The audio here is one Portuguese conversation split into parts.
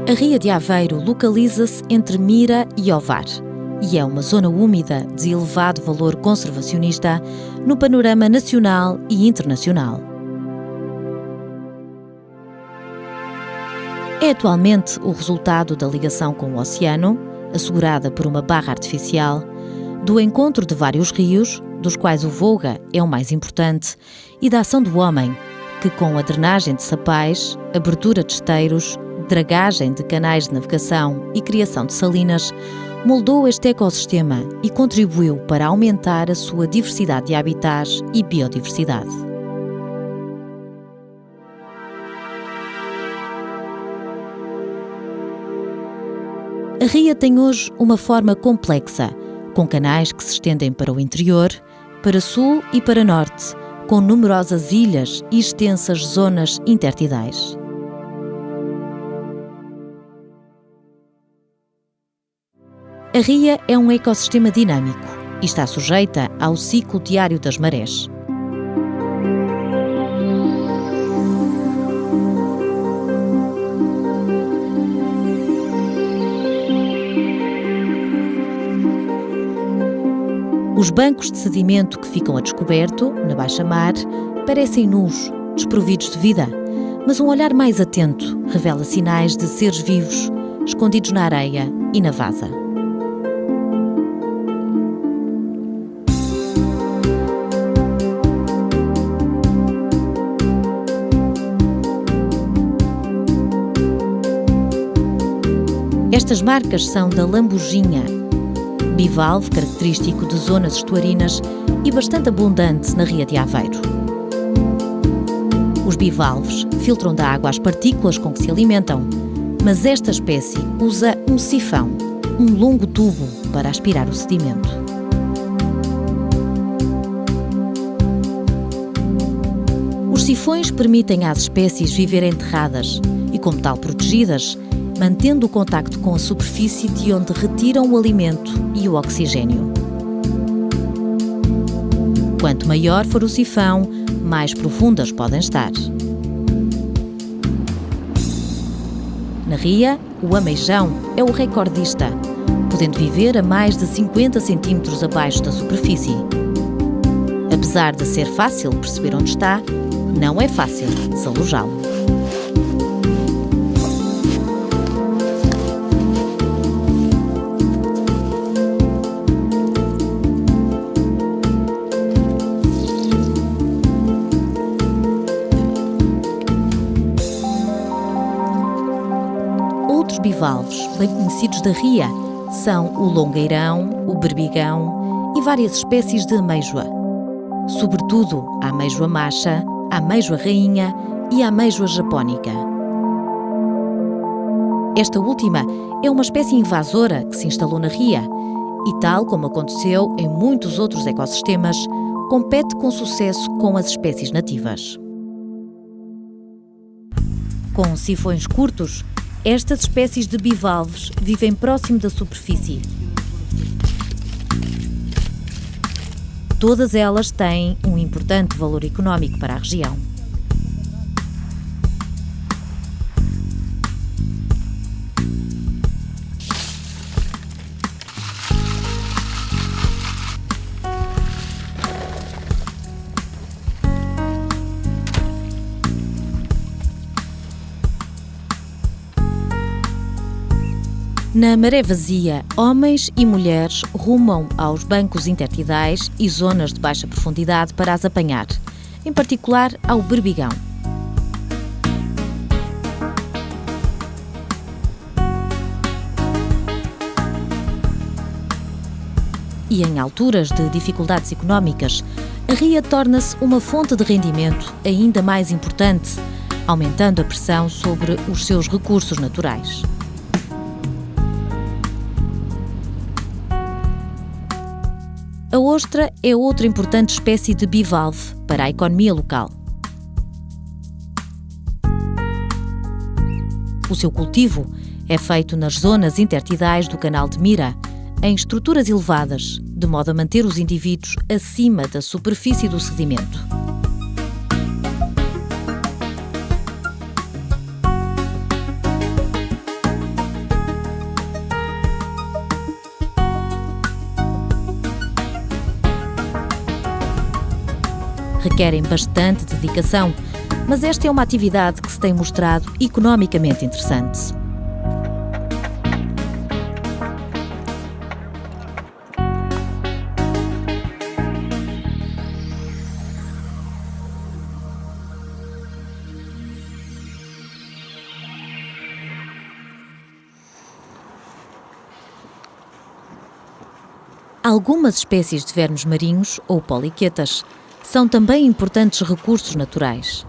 A Ria de Aveiro localiza-se entre Mira e Ovar e é uma zona úmida de elevado valor conservacionista no panorama nacional e internacional. É atualmente o resultado da ligação com o oceano, assegurada por uma barra artificial, do encontro de vários rios, dos quais o Volga é o mais importante, e da ação do homem, que com a drenagem de sapais, abertura de esteiros, dragagem de canais de navegação e criação de salinas, moldou este ecossistema e contribuiu para aumentar a sua diversidade de habitats e biodiversidade. A ria tem hoje uma forma complexa, com canais que se estendem para o interior, para sul e para norte, com numerosas ilhas e extensas zonas intertidais. A ria é um ecossistema dinâmico e está sujeita ao ciclo diário das marés. Os bancos de sedimento que ficam a descoberto, na baixa-mar, parecem nus, desprovidos de vida, mas um olhar mais atento revela sinais de seres vivos, escondidos na areia e na vasa. Estas marcas são da lambujinha, bivalve característico de zonas estuarinas e bastante abundante na Ria de Aveiro. Os bivalves filtram da água as partículas com que se alimentam, mas esta espécie usa um sifão, um longo tubo, para aspirar o sedimento. Os sifões permitem às espécies viver enterradas e, como tal, protegidas, mantendo o contacto com a superfície de onde retiram o alimento e o oxigênio. Quanto maior for o sifão, mais profundas podem estar. Na ria, o ameijão é o recordista, podendo viver a mais de 50 centímetros abaixo da superfície. Apesar de ser fácil perceber onde está, não é fácil desalojá-lo. Outros bivalves bem conhecidos da ria são o longueirão, o berbigão e várias espécies de ameijoa. Sobretudo a ameijoa macha, a ameijoa rainha e a ameijoa japónica. Esta última é uma espécie invasora que se instalou na ria e, tal como aconteceu em muitos outros ecossistemas, compete com sucesso com as espécies nativas. Com sifões curtos, estas espécies de bivalves vivem próximo da superfície. Todas elas têm um importante valor económico para a região. Na maré vazia, homens e mulheres rumam aos bancos intertidais e zonas de baixa profundidade para as apanhar, em particular ao berbigão. E em alturas de dificuldades económicas, a ria torna-se uma fonte de rendimento ainda mais importante, aumentando a pressão sobre os seus recursos naturais. A ostra é outra importante espécie de bivalve para a economia local. O seu cultivo é feito nas zonas intertidais do Canal de Mira, em estruturas elevadas, de modo a manter os indivíduos acima da superfície do sedimento. requerem bastante dedicação, mas esta é uma atividade que se tem mostrado economicamente interessante. Algumas espécies de vermes marinhos, ou poliquetas, são também importantes recursos naturais.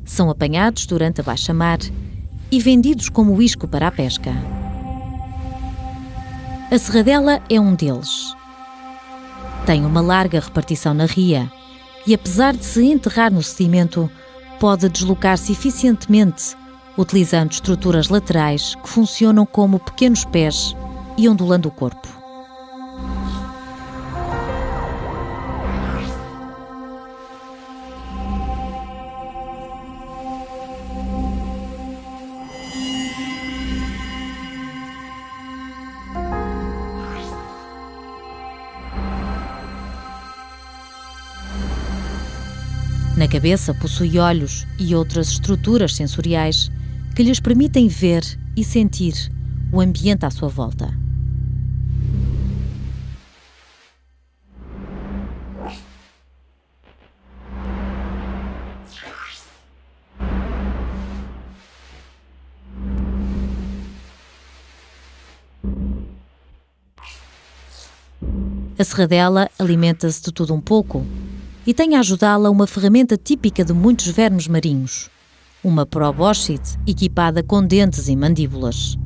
São apanhados durante a baixa-mar e vendidos como isco para a pesca. A serradela é um deles. Tem uma larga repartição na ria e, apesar de se enterrar no sedimento, pode deslocar-se eficientemente, utilizando estruturas laterais que funcionam como pequenos pés e ondulando o corpo. Na cabeça possui olhos e outras estruturas sensoriais que lhes permitem ver e sentir o ambiente à sua volta. A serradela alimenta-se de tudo um pouco e tem a ajudá-la uma ferramenta típica de muitos vermes marinhos, uma probóscide equipada com dentes e mandíbulas.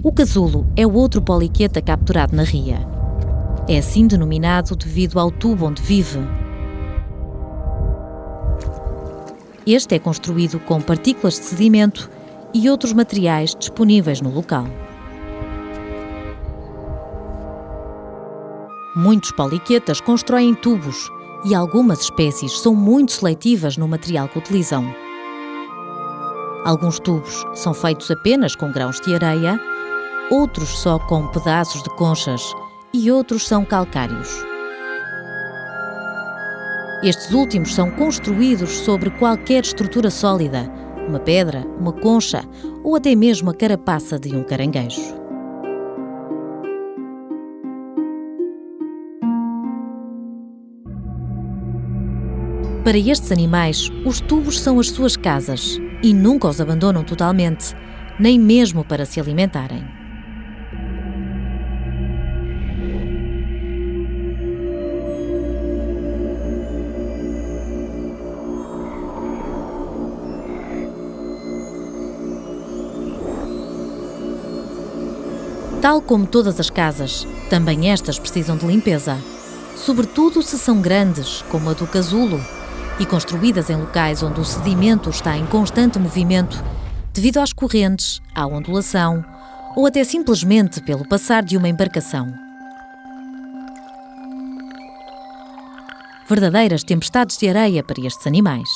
O casulo é o outro poliqueta capturado na ria. É assim denominado devido ao tubo onde vive. Este é construído com partículas de sedimento e outros materiais disponíveis no local. Muitos poliquetas constroem tubos e algumas espécies são muito seletivas no material que utilizam. Alguns tubos são feitos apenas com grãos de areia, outros só com pedaços de conchas e outros são calcários. Estes últimos são construídos sobre qualquer estrutura sólida, uma pedra, uma concha ou até mesmo a carapaça de um caranguejo. Para estes animais, os tubos são as suas casas e nunca os abandonam totalmente, nem mesmo para se alimentarem. Tal como todas as casas, também estas precisam de limpeza, sobretudo se são grandes, como a do casulo, e construídas em locais onde o sedimento está em constante movimento devido às correntes, à ondulação ou até simplesmente pelo passar de uma embarcação. Verdadeiras tempestades de areia para estes animais.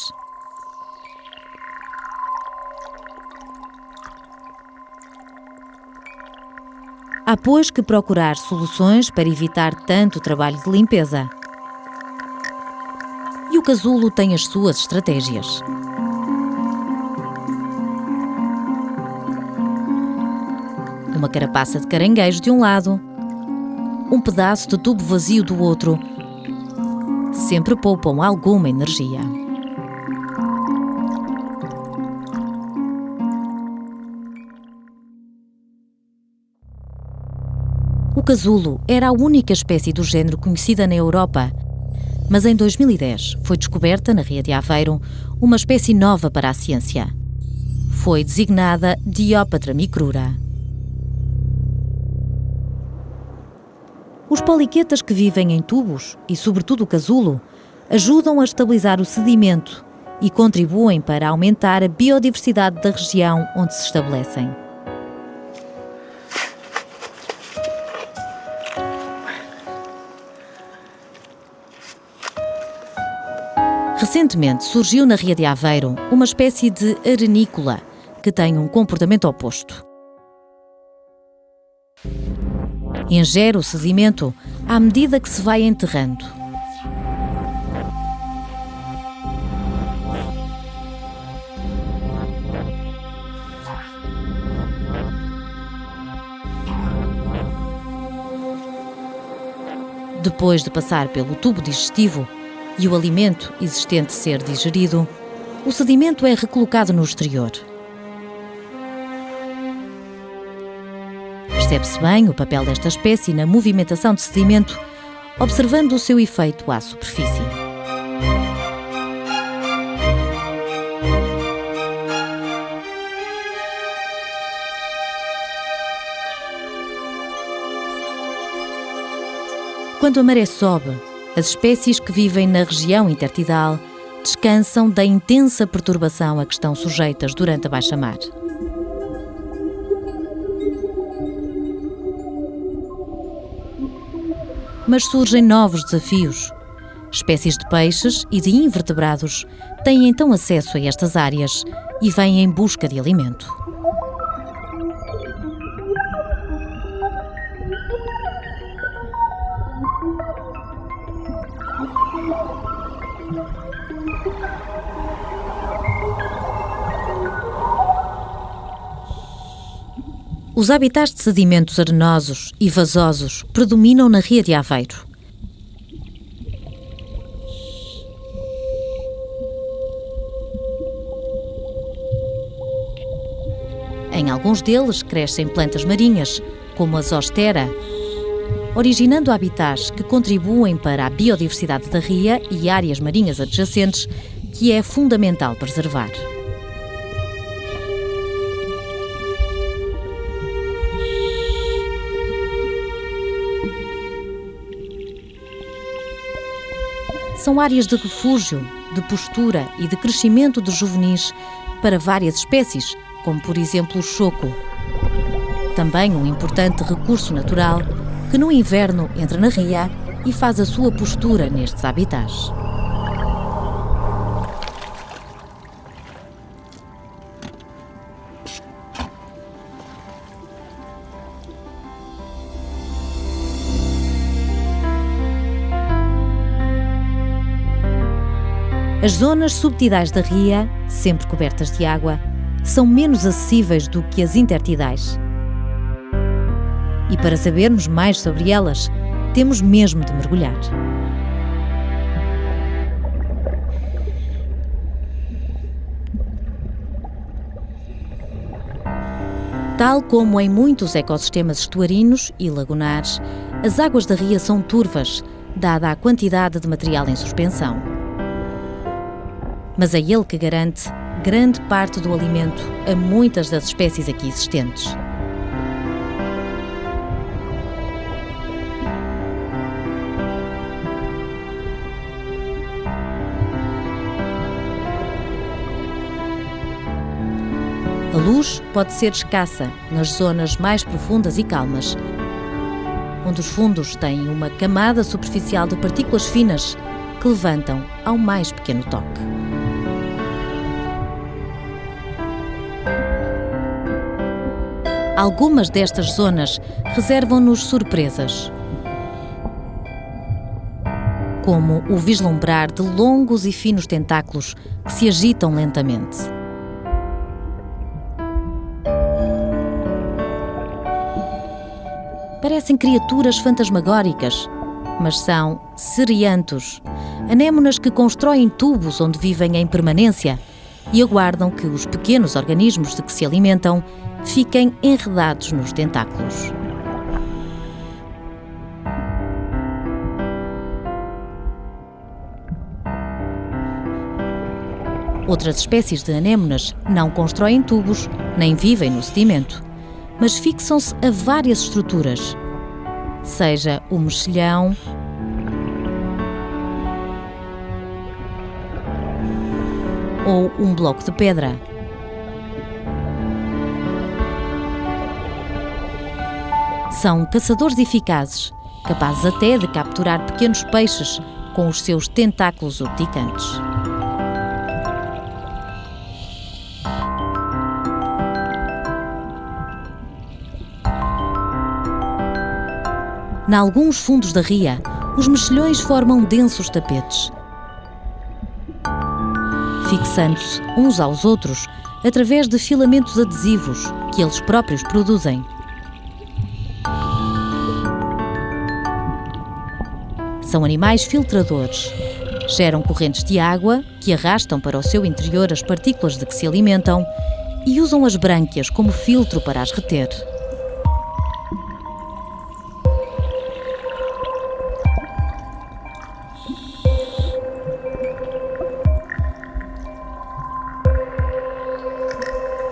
Há, pois, que procurar soluções para evitar tanto trabalho de limpeza. E o casulo tem as suas estratégias. Uma carapaça de caranguejo de um lado, um pedaço de tubo vazio do outro, sempre poupam alguma energia. O casulo era a única espécie do género conhecida na Europa, mas em 2010 foi descoberta na Ria de Aveiro uma espécie nova para a ciência. Foi designada Diopatra micrura. Os poliquetas que vivem em tubos, e sobretudo o casulo, ajudam a estabilizar o sedimento e contribuem para aumentar a biodiversidade da região onde se estabelecem. Recentemente surgiu na Ria de Aveiro uma espécie de arenícola que tem um comportamento oposto. Ingere o sedimento à medida que se vai enterrando. Depois de passar pelo tubo digestivo e o alimento existente ser digerido, o sedimento é recolocado no exterior. Percebe-se bem o papel desta espécie na movimentação de sedimento, observando o seu efeito à superfície. Quando a maré sobe, as espécies que vivem na região intertidal descansam da intensa perturbação a que estão sujeitas durante a baixa-mar. Mas surgem novos desafios. Espécies de peixes e de invertebrados têm então acesso a estas áreas e vêm em busca de alimento. Os habitats de sedimentos arenosos e vasosos predominam na Ria de Aveiro. Em alguns deles crescem plantas marinhas, como a zoostera, originando habitats que contribuem para a biodiversidade da ria e áreas marinhas adjacentes, que é fundamental preservar. São áreas de refúgio, de postura e de crescimento de juvenis para várias espécies, como por exemplo o choco. Também um importante recurso natural que no inverno entra na ria e faz a sua postura nestes habitats. As zonas subtidais da ria, sempre cobertas de água, são menos acessíveis do que as intertidais. E para sabermos mais sobre elas, temos mesmo de mergulhar. Tal como em muitos ecossistemas estuarinos e lagunares, as águas da ria são turvas, dada a quantidade de material em suspensão. Mas é ele que garante grande parte do alimento a muitas das espécies aqui existentes. A luz pode ser escassa nas zonas mais profundas e calmas, onde os fundos têm uma camada superficial de partículas finas que levantam ao mais pequeno toque. Algumas destas zonas reservam-nos surpresas, como o vislumbrar de longos e finos tentáculos que se agitam lentamente. Parecem criaturas fantasmagóricas, mas são ceriantos, anémonas que constroem tubos onde vivem em permanência e aguardam que os pequenos organismos de que se alimentam fiquem enredados nos tentáculos. Outras espécies de anémonas não constroem tubos nem vivem no sedimento, mas fixam-se a várias estruturas, seja o mexilhão, ou um bloco de pedra. São caçadores eficazes, capazes até de capturar pequenos peixes com os seus tentáculos urticantes. Em alguns fundos da ria, os mexilhões formam densos tapetes, fixando-se uns aos outros através de filamentos adesivos que eles próprios produzem. São animais filtradores. Geram correntes de água que arrastam para o seu interior as partículas de que se alimentam e usam as brânquias como filtro para as reter.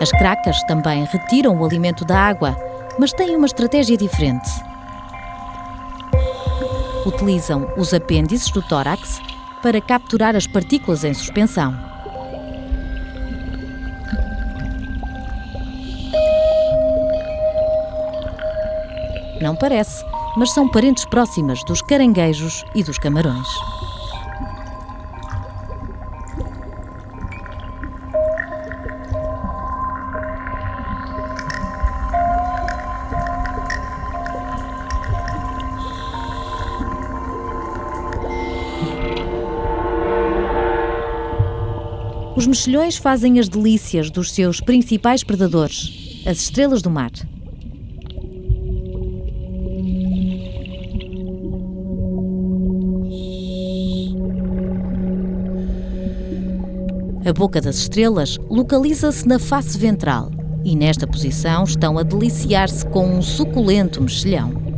As cracas também retiram o alimento da água, mas têm uma estratégia diferente. Utilizam os apêndices do tórax para capturar as partículas em suspensão. Não parece, mas são parentes próximas dos caranguejos e dos camarões. Os mexilhões fazem as delícias dos seus principais predadores, as estrelas do mar. A boca das estrelas localiza-se na face ventral e nesta posição estão a deliciar-se com um suculento mexilhão.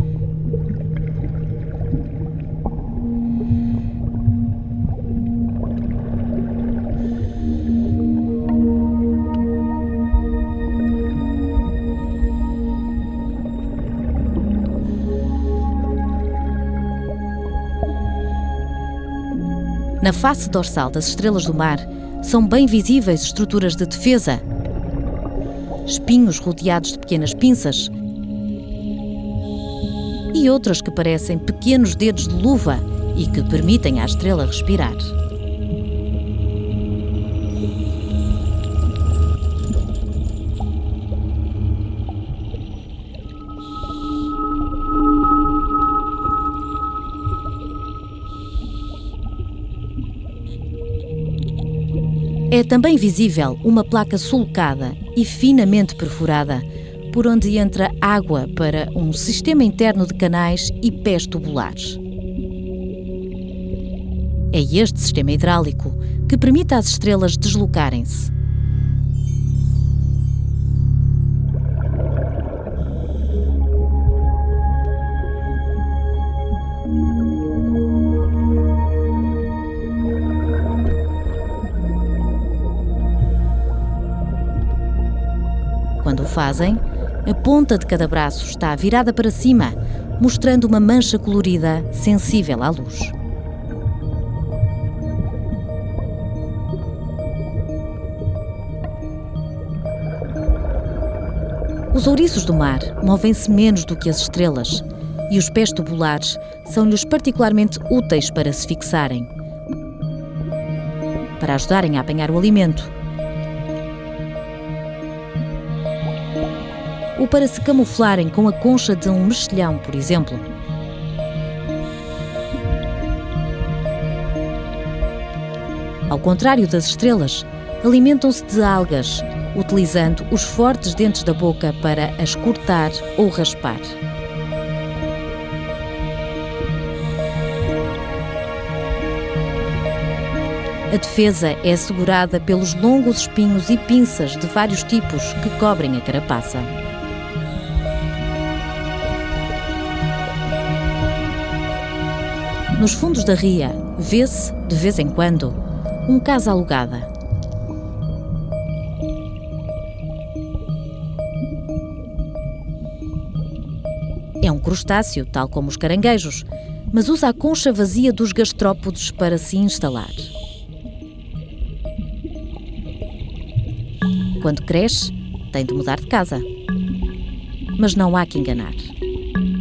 Na face dorsal das estrelas do mar são bem visíveis estruturas de defesa, espinhos rodeados de pequenas pinças e outras que parecem pequenos dedos de luva e que permitem à estrela respirar. É também visível uma placa sulcada e finamente perfurada, por onde entra água para um sistema interno de canais e pés tubulares. É este sistema hidráulico que permite às estrelas deslocarem-se. Quando o fazem, a ponta de cada braço está virada para cima, mostrando uma mancha colorida sensível à luz. Os ouriços do mar movem-se menos do que as estrelas e os pés tubulares são-lhes particularmente úteis para se fixarem, para ajudarem a apanhar o alimento, ou para se camuflarem com a concha de um mexilhão, por exemplo. Ao contrário das estrelas, alimentam-se de algas, utilizando os fortes dentes da boca para as cortar ou raspar. A defesa é assegurada pelos longos espinhos e pinças de vários tipos que cobrem a carapaça. Nos fundos da ria, vê-se, de vez em quando, uma casa alugada. É um crustáceo, tal como os caranguejos, mas usa a concha vazia dos gastrópodes para se instalar. Quando cresce, tem de mudar de casa. Mas não há que enganar.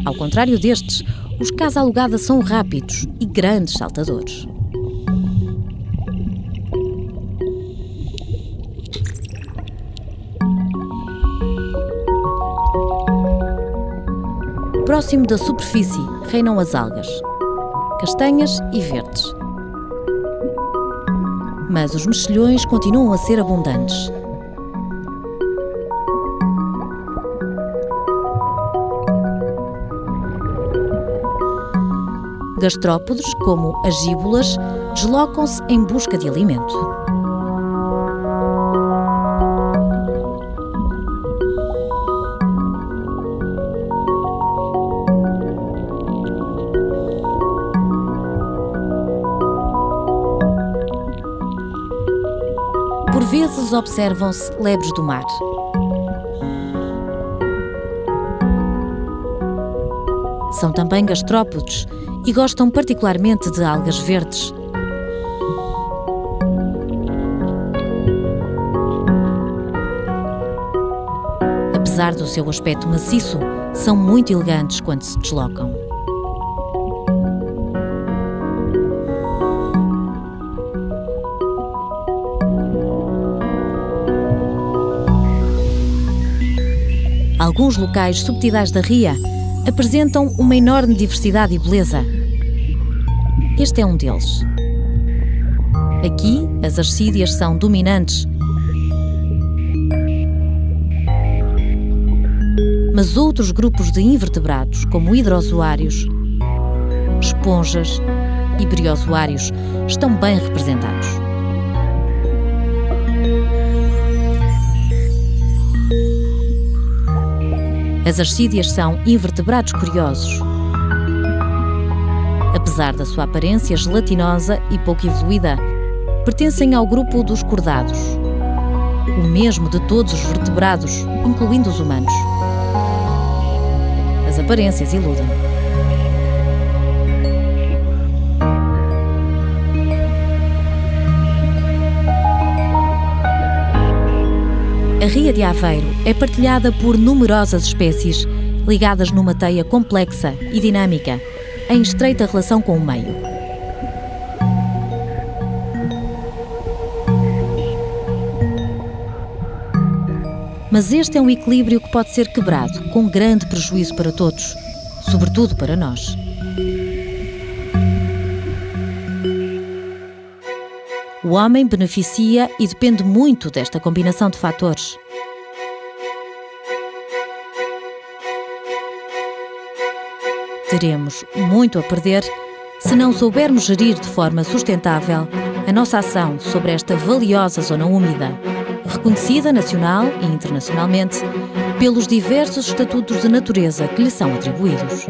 Ao contrário destes, os casa alugada são rápidos e grandes saltadores. Próximo da superfície reinam as algas, castanhas e verdes. Mas os mexilhões continuam a ser abundantes. Gastrópodes, como as gíbulas, deslocam-se em busca de alimento. Por vezes observam-se lebres do mar. São também gastrópodes e gostam particularmente de algas verdes. Apesar do seu aspecto maciço, são muito elegantes quando se deslocam. Alguns locais subtidais da ria apresentam uma enorme diversidade e beleza. Este é um deles. Aqui, as ascídeas são dominantes, mas outros grupos de invertebrados, como hidrozoários, esponjas e briozoários, estão bem representados. As ascídeas são invertebrados curiosos. Apesar da sua aparência gelatinosa e pouco evoluída, pertencem ao grupo dos cordados, o mesmo de todos os vertebrados, incluindo os humanos. As aparências iludem. A Ria de Aveiro é partilhada por numerosas espécies, ligadas numa teia complexa e dinâmica, em estreita relação com o meio. Mas este é um equilíbrio que pode ser quebrado, com grande prejuízo para todos, sobretudo para nós. O homem beneficia e depende muito desta combinação de fatores. Teremos muito a perder se não soubermos gerir de forma sustentável a nossa ação sobre esta valiosa zona úmida, reconhecida nacional e internacionalmente pelos diversos estatutos de natureza que lhe são atribuídos.